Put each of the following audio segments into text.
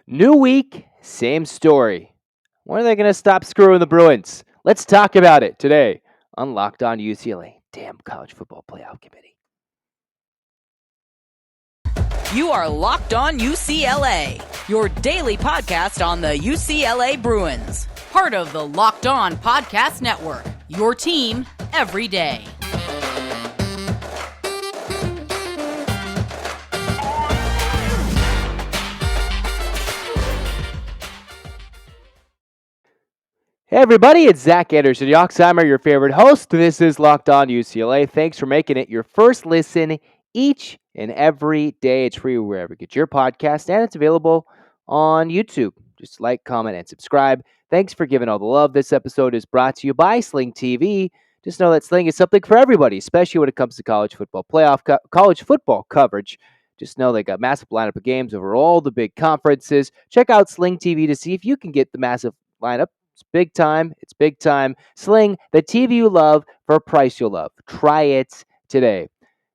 New week, same story. When are they going to stop screwing the Bruins? Let's talk about it today on Locked On UCLA. Damn college football playoff committee. You are Locked On UCLA, your daily podcast on the UCLA Bruins. Part of the Locked On Podcast Network, your team every day. Hey everybody, it's Zach Anderson-Yoxsimer, your favorite host. This is Locked On UCLA. Thanks for making it your first listen each and every day. It's free wherever you get your podcast, and it's available on YouTube. Just like, comment, and subscribe. Thanks for giving all the love. This episode is brought to you by Sling TV. Just know that Sling is something for everybody, especially when it comes to college football college football coverage. Just know they got massive lineup of games over all the big conferences. Check out Sling TV to see if you can get the massive lineup. It's big time. It's big time. Sling, the TV you love for a price you'll love. Try it today.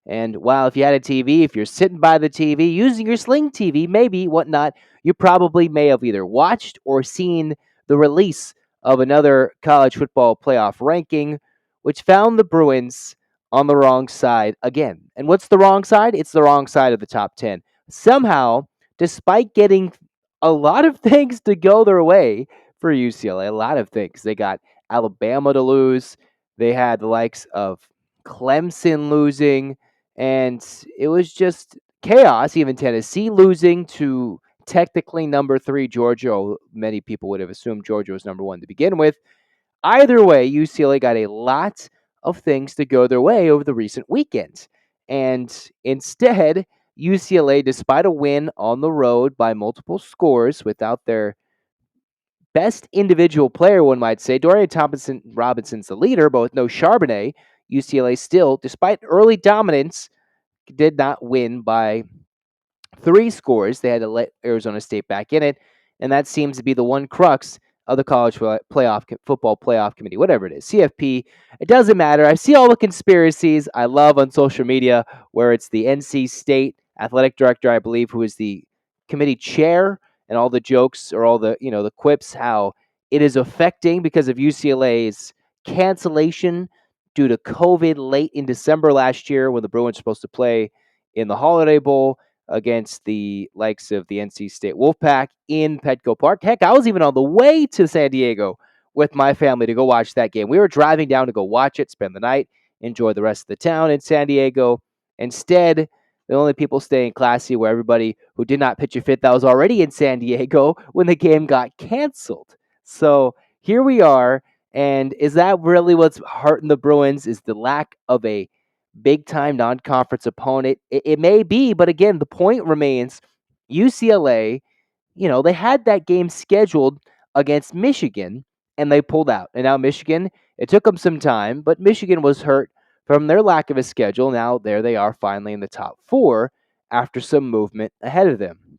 And while if you had a TV, if you're sitting by the TV using your Sling TV, maybe, whatnot, you probably may have either watched or seen the release of another college football playoff ranking, which found the Bruins on the wrong side again. And what's the wrong side? It's the wrong side of the top 10. Somehow, despite getting a lot of things to go their way, for UCLA, a lot of things. They got Alabama to lose. They had the likes of Clemson losing, and it was just chaos. Even Tennessee losing to technically number 3 Georgia. Many people would have assumed Georgia was number 1 to begin with. Either way, UCLA got a lot of things to go their way over the recent weekend. And instead, UCLA, despite a win on the road by multiple scores without their best individual player, one might say. Dorian Robinson's the leader, but with no Charbonnet, UCLA still, despite early dominance, did not win by 3 scores. They had to let Arizona State back in it, and that seems to be the one crux of the college football playoff committee, whatever it is, CFP. It doesn't matter. I see all the conspiracies I love on social media where it's the NC State athletic director, I believe, who is the committee chair, and all the jokes or all the the quips how it is affecting because of UCLA's cancellation due to COVID late in December last year when the Bruins were supposed to play in the Holiday Bowl against the likes of the NC State Wolfpack in Petco Park. Heck, I was even on the way to San Diego with my family to go watch that game. We were driving down to go watch it, spend the night, enjoy the rest of the town in San Diego. Instead, the only people staying classy were everybody who did not pitch a fit that was already in San Diego when the game got canceled. So here we are. And is that really what's hurting the Bruins? Is the lack of a big time non conference opponent? It may be, but again, the point remains UCLA, they had that game scheduled against Michigan and they pulled out. And now Michigan, it took them some time, but Michigan was hurt from their lack of a schedule. Now there they are finally in the top 4 after some movement ahead of them.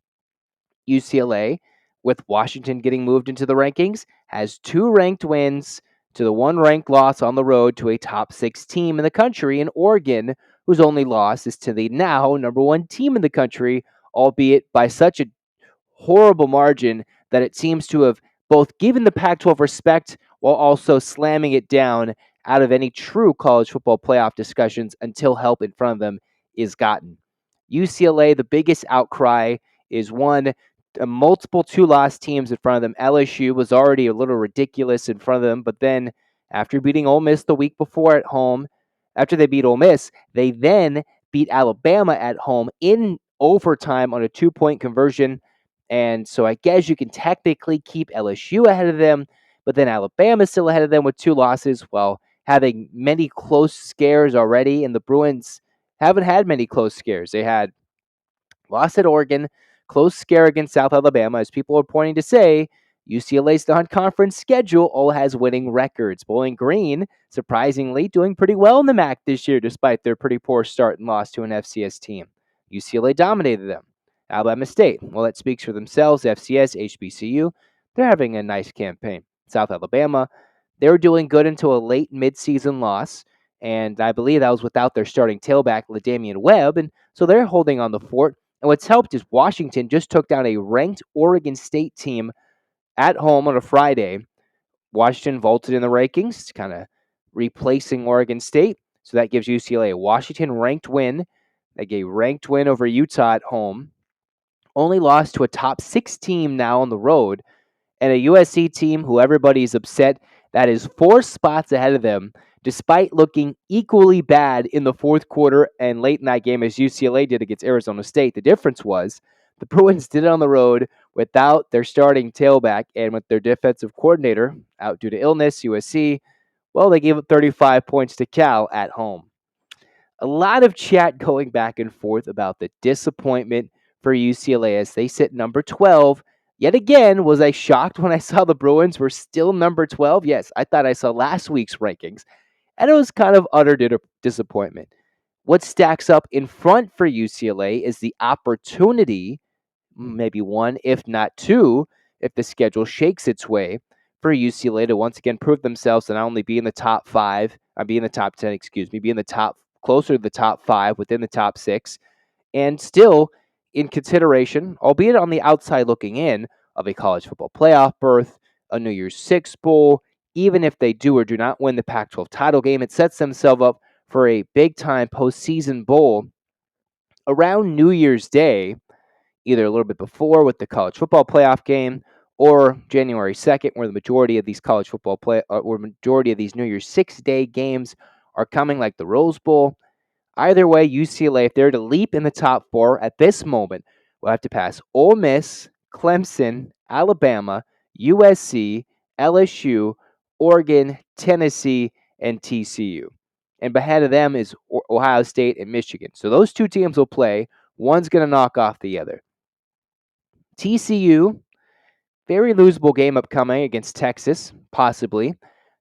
UCLA, with Washington getting moved into the rankings, has 2 ranked wins to the 1 ranked loss on the road to a top 6 team in the country, and Oregon, whose only loss is to the now number 1 team in the country, albeit by such a horrible margin that it seems to have both given the Pac 12 respect while also slamming it down out of any true college football playoff discussions until help in front of them is gotten. UCLA, the biggest outcry is one, multiple 2-loss teams in front of them. LSU was already a little ridiculous in front of them, but then after beating Ole Miss the week before at home, after they beat Ole Miss, they then beat Alabama at home in overtime on a 2-point conversion. And so I guess you can technically keep LSU ahead of them, but then Alabama's still ahead of them with 2 losses while having many close scares already. And the Bruins haven't had many close scares. They had lost at Oregon, close scare against South Alabama, as people are pointing to say. UCLA's non-conference schedule all has winning records. Bowling Green, surprisingly, doing pretty well in the MAC this year despite their pretty poor start and loss to an FCS team. UCLA dominated them. Alabama State, well, that speaks for themselves. FCS, HBCU, they're having a nice campaign. South Alabama, they were doing good until a late midseason loss, and I believe that was without their starting tailback, LaDamian Webb, and so they're holding on the fort. And what's helped is Washington just took down a ranked Oregon State team at home on a Friday. Washington vaulted in the rankings, kind of replacing Oregon State. So that gives UCLA a Washington ranked win. They gave ranked win over Utah at home. Only lost to a top 6 team now on the road, and a USC team who everybody's upset that is 4 spots ahead of them, despite looking equally bad in the fourth quarter and late in that game as UCLA did against Arizona State. The difference was the Bruins did it on the road without their starting tailback and with their defensive coordinator out due to illness. USC, well, they gave up 35 points to Cal at home. A lot of chat going back and forth about the disappointment for UCLA as they sit number 12. Yet again, was I shocked when I saw the Bruins were still number 12? Yes, I thought I saw last week's rankings, and it was kind of utter disappointment. What stacks up in front for UCLA is the opportunity, maybe one, if not two, if the schedule shakes its way, for UCLA to once again prove themselves to not only be in the top 5, be in the top 10, be in the top, closer to the top 5, within the top 6, and still in consideration, albeit on the outside looking in, of a college football playoff berth, a New Year's Six bowl. Even if they do or do not win the Pac-12 title game, it sets themselves up for a big-time postseason bowl around New Year's Day, either a little bit before with the college football playoff game, or January 2nd, where the majority of these college football or majority of these New Year's 6-day games are coming, like the Rose Bowl. Either way, UCLA, if they're to leap in the top 4 at this moment, will have to pass Ole Miss, Clemson, Alabama, USC, LSU, Oregon, Tennessee, and TCU. And ahead of them is Ohio State and Michigan. So those 2 teams will play. One's going to knock off the other. TCU, very losable game upcoming against Texas, possibly.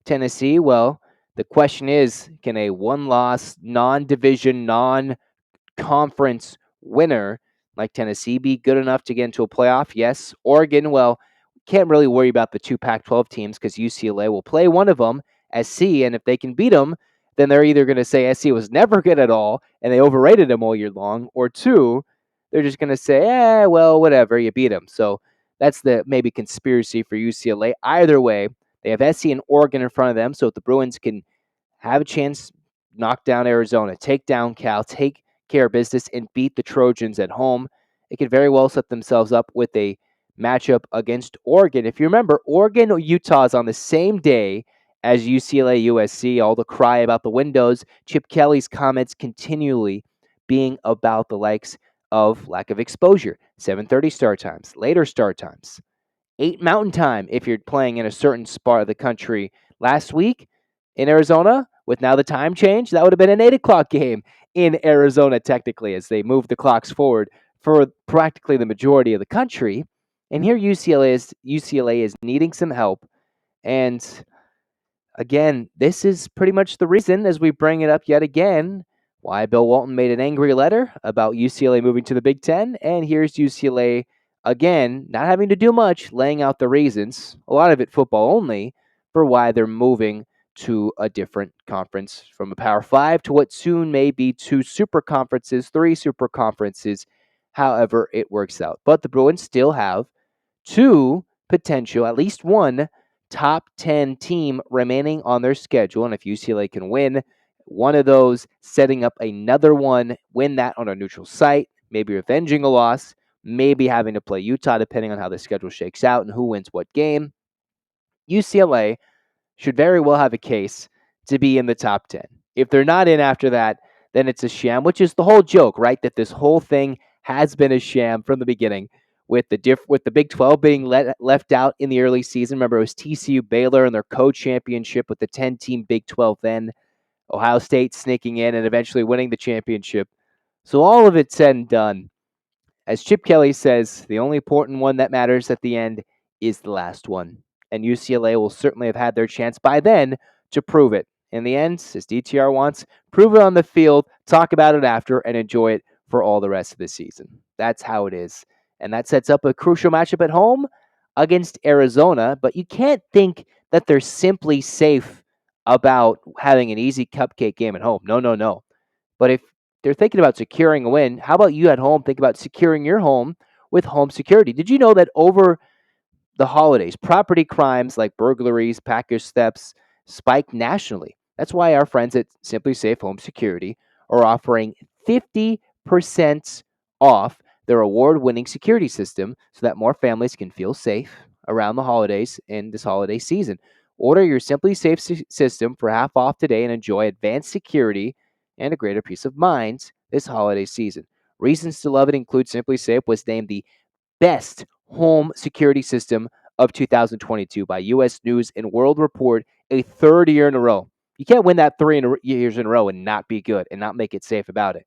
Tennessee, well, the question is, can a one-loss, non-division, non-conference winner like Tennessee be good enough to get into a playoff? Yes. Oregon, well, can't really worry about the 2 Pac-12 teams because UCLA will play one of them, SC, and if they can beat them, then they're either going to say SC was never good at all and they overrated them all year long, or 2, they're just going to say, well, whatever, you beat them. So that's the maybe conspiracy for UCLA. Either way, they have SC and Oregon in front of them, so if the Bruins can have a chance, knock down Arizona, take down Cal, take care of business, and beat the Trojans at home, they could very well set themselves up with a matchup against Oregon. If you remember, Oregon or Utah is on the same day as UCLA USC. All the cry about the windows, Chip Kelly's comments continually being about the likes of lack of exposure, 7:30 start times, later start times, 8 Mountain Time if you're playing in a certain spot of the country. Last week in Arizona, with now the time change, that would have been an 8 o'clock game in Arizona, technically, as they moved the clocks forward for practically the majority of the country. And here UCLA is needing some help. And again, this is pretty much the reason, as we bring it up yet again, why Bill Walton made an angry letter about UCLA moving to the Big Ten. And here's UCLA, again, not having to do much, laying out the reasons, a lot of it football only, for why they're moving to a different conference from a Power 5 to what soon may be 2 super conferences, 3 super conferences, however it works out. But the Bruins still have 2 potential, at least 1 top 10 team remaining on their schedule. And if UCLA can win one of those, setting up another one, win that on a neutral site, maybe avenging a loss, maybe having to play Utah, depending on how the schedule shakes out and who wins what game, UCLA should very well have a case to be in the top 10. If they're not in after that, then it's a sham, which is the whole joke, right? That this whole thing has been a sham from the beginning, with the Big 12 being left out in the early season. Remember, it was TCU Baylor in their co-championship with the 10-team Big 12 then, Ohio State sneaking in and eventually winning the championship. So all of it said and done, as Chip Kelly says, the only important one that matters at the end is the last one. And UCLA will certainly have had their chance by then to prove it. In the end, as DTR wants, prove it on the field, talk about it after, and enjoy it for all the rest of the season. That's how it is. And that sets up a crucial matchup at home against Arizona. But you can't think that they're simply safe about having an easy cupcake game at home. No, no, no. But if they're thinking about securing a win. How about you at home think about securing your home with home security? Did you know that over the holidays, property crimes like burglaries, package thefts spiked nationally? That's why our friends at Simply Safe Home Security are offering 50% off their award winning security system so that more families can feel safe around the holidays in this holiday season. Order your Simply Safe system for half off today and enjoy advanced security and a greater peace of mind this holiday season. Reasons to love it include Simply Safe was named the best home security system of 2022 by U.S. News and World Report, a third year in a row. You can't win that years in a row and not be good and not make it safe about it.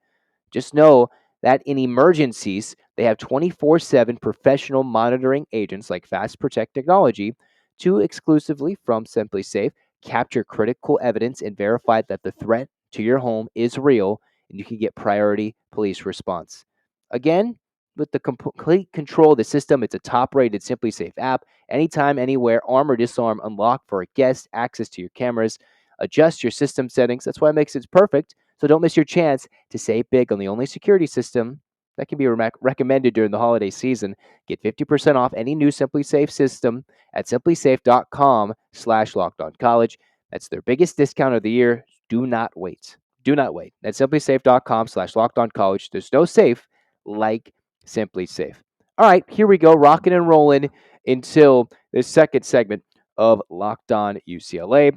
Just know that in emergencies, they have 24/7 professional monitoring agents like Fast Protect Technology to exclusively from Simply Safe capture critical evidence and verify that the threat to your home is real and you can get priority police response. Again, with the complete control of the system, it's a top rated Simply Safe app. Anytime, anywhere, arm or disarm, unlock for a guest, access to your cameras, adjust your system settings. That's why it makes it perfect. So don't miss your chance to save big on the only security system that can be recommended during the holiday season. Get 50% off any new Simply Safe system at simplysafe.com/lockedoncollege. That's their biggest discount of the year. Do not wait. Do not wait. At simplysafe.com/lockedoncollege. There's no safe like Simply Safe. All right, here we go, rocking and rolling until the second segment of Locked On UCLA.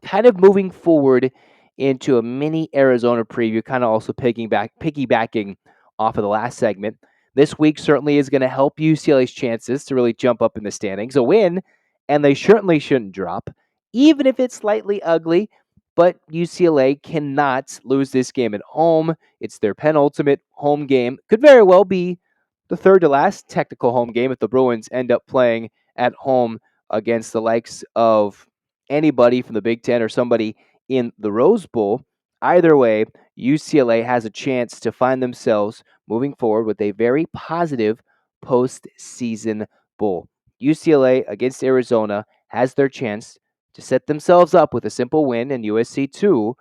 Kind of moving forward into a mini Arizona preview, kind of also piggybacking off of the last segment. This week certainly is going to help UCLA's chances to really jump up in the standings. A win, and they certainly shouldn't drop, even if it's slightly ugly. But UCLA cannot lose this game at home. It's their penultimate home game. Could very well be the third to last technical home game if the Bruins end up playing at home against the likes of anybody from the Big Ten or somebody in the Rose Bowl. Either way, UCLA has a chance to find themselves moving forward with a very positive postseason bowl. UCLA against Arizona has their chance to set themselves up with a simple win, and USC 2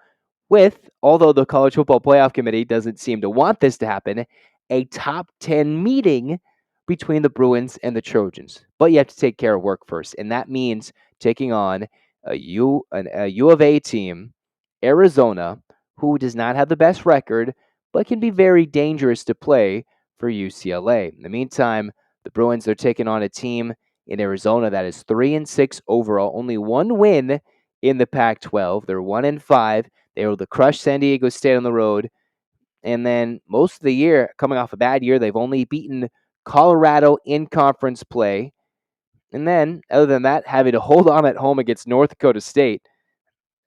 with, although the College Football Playoff Committee doesn't seem to want this to happen, a top 10 meeting between the Bruins and the Trojans. But you have to take care of work first, and that means taking on a U of A team, Arizona, who does not have the best record, but can be very dangerous to play for UCLA. In the meantime, the Bruins are taking on a team in Arizona that is 3-6 overall, only one win in the Pac-12. They're 1-5. They were able to crush San Diego State on the road. And then most of the year, coming off a bad year, they've only beaten Colorado in conference play. And then, other than that, having to hold on at home against North Dakota State.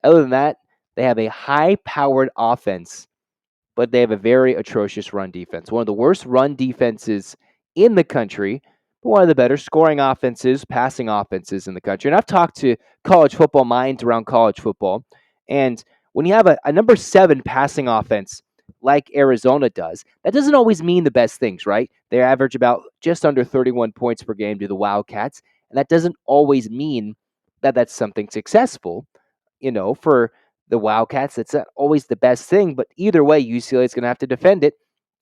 Other than that, they have a high-powered offense, but they have a very atrocious run defense. One of the worst run defenses in the country, but one of the better scoring offenses, passing offenses in the country. And I've talked to college football minds around college football, and when you have a number 7 passing offense like Arizona does, that doesn't always mean the best things, right? They average about just under 31 points per game to the Wildcats, and that doesn't always mean that that's something successful, for the Wildcats. That's not always the best thing, but either way, UCLA is going to have to defend it.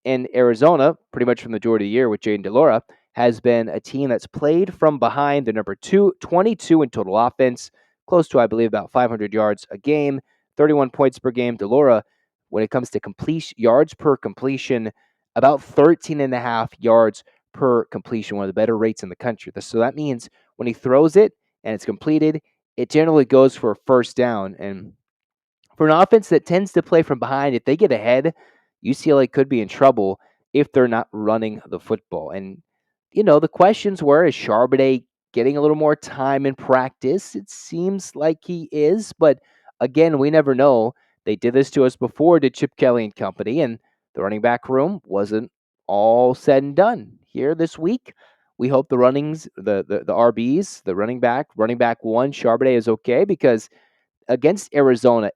And Arizona, pretty much from the majority of the year with Jaden DeLora, has been a team that's played from behind. They're number 22 in total offense, close to, I believe, about 500 yards a game, 31 points per game. DeLora, when it comes to yards per completion, about 13 and a half yards per completion, one of the better rates in the country. So that means when he throws it and it's completed, it generally goes for a first down. And for an offense that tends to play from behind, if they get ahead, UCLA could be in trouble if they're not running the football. And, the questions were, is Charbonnet getting a little more time in practice? It seems like he is, but again, we never know. They did this to us before, did Chip Kelly and company, and the running back room wasn't all said and done. Here this week, we hope the RBs, the running back one, Charbonnet is okay, because against Arizona,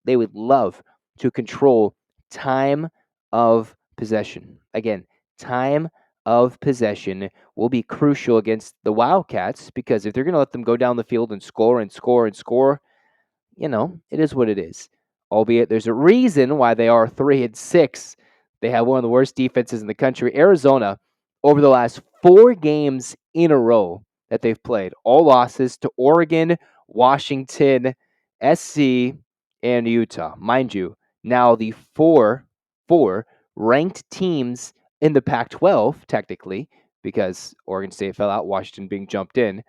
they would love to control time of possession. Again, time of possession will be crucial against the Wildcats, because if they're going to let them go down the field and score and score and score, it is what it is. albeit there's a reason why they are 3-6. They have one of the worst defenses in the country. Arizona, over the last 4 games in a row that they've played, all losses to Oregon, Washington, SC, and Utah. Mind you, now the four ranked teams in the Pac-12, technically, because Oregon State fell out, Washington being jumped in,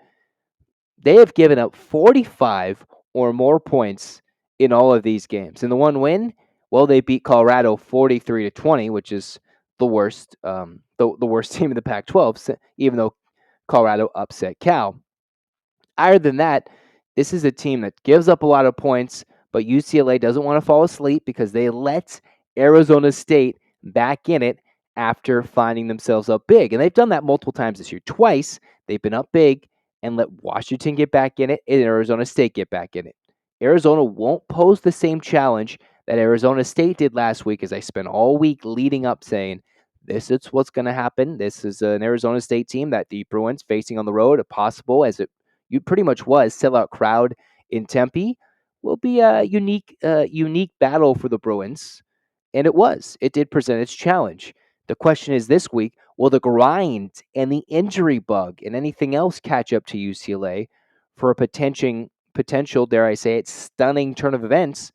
they have given up 45 or more points in all of these games. And the one win, well, they beat Colorado 43-20, which is the worst, the worst team in the Pac-12, even though Colorado upset Cal. Other than that, this is a team that gives up a lot of points, but UCLA doesn't want to fall asleep because they let Arizona State back in it after finding themselves up big. And they've done that multiple times this year. Twice, they've been up big and let Washington get back in it and Arizona State get back in it. Arizona won't pose the same challenge that Arizona State did last week, as I spent all week leading up saying, this is what's going to happen. This is an Arizona State team that the Bruins facing on the road, a possible, as it you pretty much was, sellout crowd in Tempe, will be a unique battle for the Bruins. And it was. It did present its challenge. The question is this week, will the grind and the injury bug and anything else catch up to UCLA for a potential, dare I say it, stunning turn of events?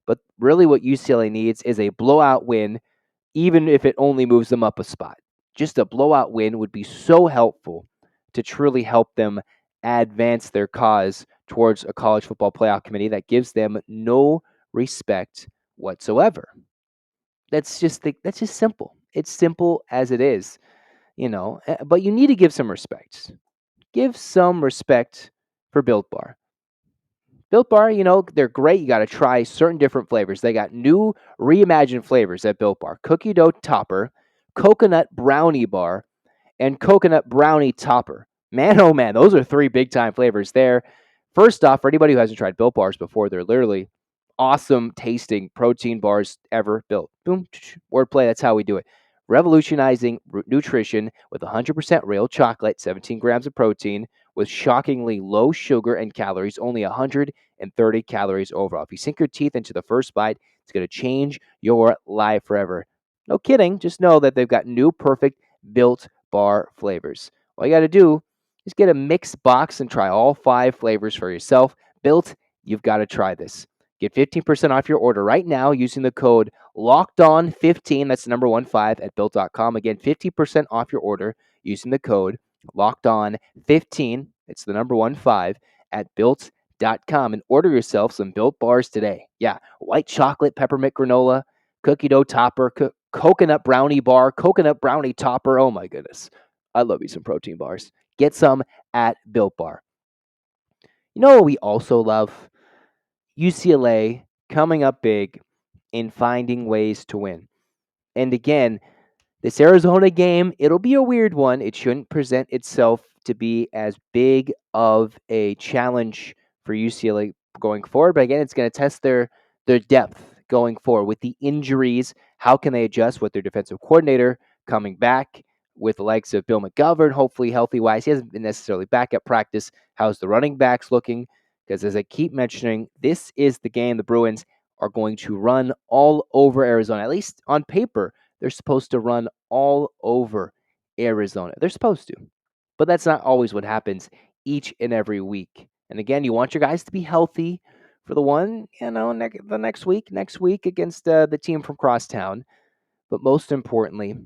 But really what UCLA needs is a blowout win, even if it only moves them up a spot. Just a blowout win would be so helpful to truly help them advance their cause towards a college football playoff committee that gives them no respect whatsoever. That's just simple. It's simple as it is, but you need to give some respect. Give some respect for Built Bar. Built Bar, they're great. You got to try certain different flavors. They got new reimagined flavors at Built Bar: cookie dough topper, coconut brownie bar, and coconut brownie topper. Man, oh man, those are 3 big time flavors there. First off, for anybody who hasn't tried Built Bars before, they're literally awesome tasting protein bars ever built. Boom, wordplay, that's how we do it. Revolutionizing nutrition with 100% real chocolate, 17 grams of protein, with shockingly low sugar and calories, only 130 calories overall. If you sink your teeth into the first bite, it's going to change your life forever. No kidding. Just know that they've got new perfect Built Bar flavors. All you got to do is get a mixed box and try all 5 flavors for yourself. Built, you've got to try this. Get 15% off your order right now using the code LOCKEDON15. That's the number 15 at built.com. Again, 50% off your order using the code LOCKEDON15. It's the number 15 at built.com. And order yourself some Built Bars today. Yeah, white chocolate peppermint granola, cookie dough topper, coconut brownie bar, coconut brownie topper. Oh my goodness. I love you some protein bars. Get some at Built Bar. You know what we also love? UCLA coming up big and finding ways to win. And again, this Arizona game, it'll be a weird one. It shouldn't present itself to be as big of a challenge for UCLA going forward. But again, it's going to test their depth going forward with the injuries. How can they adjust with their defensive coordinator coming back with the likes of Bill McGovern, hopefully healthy wise? He hasn't been necessarily back at practice. How's the running backs looking? Because as I keep mentioning, this is the game the Bruins are going to run all over Arizona, at least on paper. They're supposed to run all over Arizona. They're supposed to. But that's not always what happens each and every week. And again, you want your guys to be healthy for the one, the next week against the team from Crosstown. But most importantly,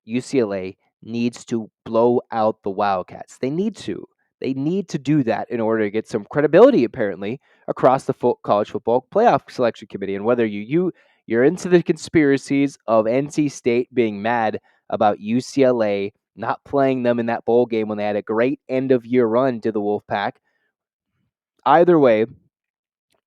UCLA needs to blow out the Wildcats. They need to. They need to do that in order to get some credibility, apparently, across the college football playoff selection committee. And whether you're into the conspiracies of NC State being mad about UCLA not playing them in that bowl game when they had a great end of year run to the Wolfpack, either way,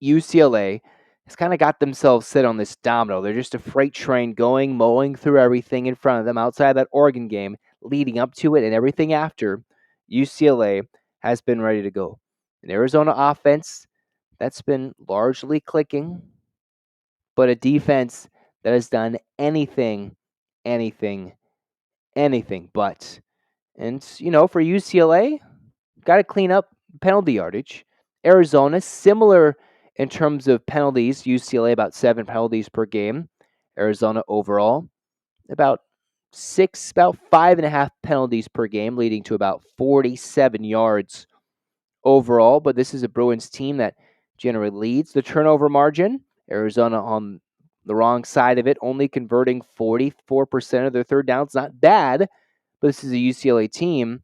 UCLA has kind of got themselves set on this domino. They're just a freight train mowing through everything in front of them outside that Oregon game, leading up to it and everything after. UCLA has been ready to go. An Arizona offense that's been largely clicking, but a defense that has done anything, anything, anything but. And, for UCLA, got to clean up penalty yardage. Arizona, similar In terms of penalties, UCLA about 7 penalties per game. Arizona overall about 5.5 penalties per game, leading to about 47 yards overall. But this is a Bruins team that generally leads the turnover margin. Arizona on the wrong side of it, only converting 44% of their third downs. Not bad, but this is a UCLA team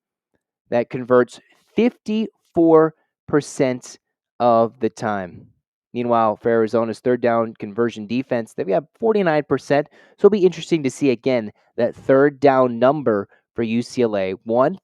that converts 54% of the time. Meanwhile, for Arizona's third down conversion defense, they've got 49%. So it'll be interesting to see again that third down number for UCLA.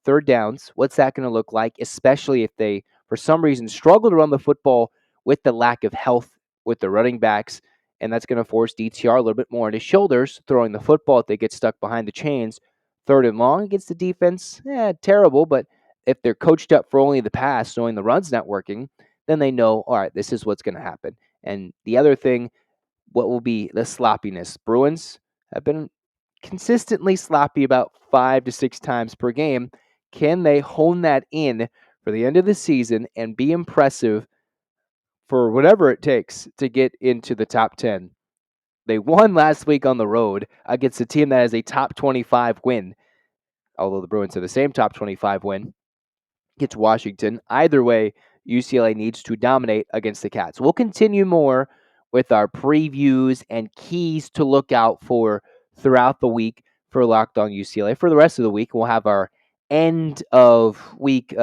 Third downs. What's that going to look like, especially if they, for some reason, struggle to run the football with the lack of health with the running backs? And that's going to force DTR a little bit more on his shoulders, throwing the football if they get stuck behind the chains. Third and long against the defense, terrible, but if they're coached up for only the pass, knowing the run's not working, then they know, all right, this is what's going to happen. And the other thing, what will be the sloppiness? Bruins have been consistently sloppy about 5 to 6 times per game. Can they hone that in for the end of the season and be impressive for whatever it takes to get into the top 10? They won last week on the road against a team that has a top 25 win, although the Bruins have the same top 25 win. Gets Washington. Either way, UCLA needs to dominate against the Cats. We'll continue more with our previews and keys to look out for throughout the week for Locked On UCLA. For the rest of the week, we'll have our end of week,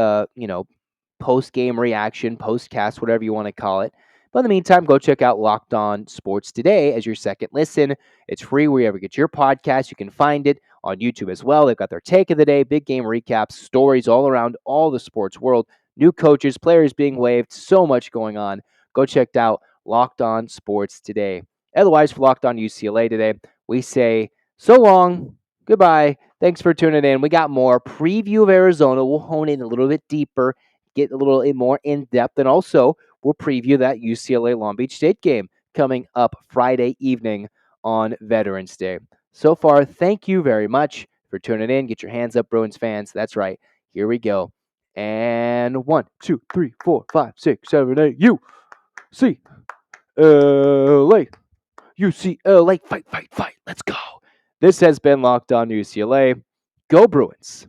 post game reaction, post cast, whatever you want to call it. But in the meantime, go check out Locked On Sports Today as your second listen. It's free wherever you get your podcast. You can find it on YouTube as well. They've got their take of the day, big game recaps, stories all around all the sports world, new coaches, players being waived, so much going on. Go check out Locked On Sports Today. Otherwise, for Locked On UCLA today, we say so long, goodbye. Thanks for tuning in. We got more preview of Arizona. We'll hone in a little bit deeper, get a little more in depth, and also we'll preview that UCLA Long Beach State game coming up Friday evening on Veterans Day. So far, thank you very much for tuning in. Get your hands up, Bruins fans. That's right. Here we go. And 1, 2, 3, 4, 5, 6, 7, 8. UCLA. UCLA. Fight, fight, fight. Let's go. This has been Locked On UCLA. Go Bruins.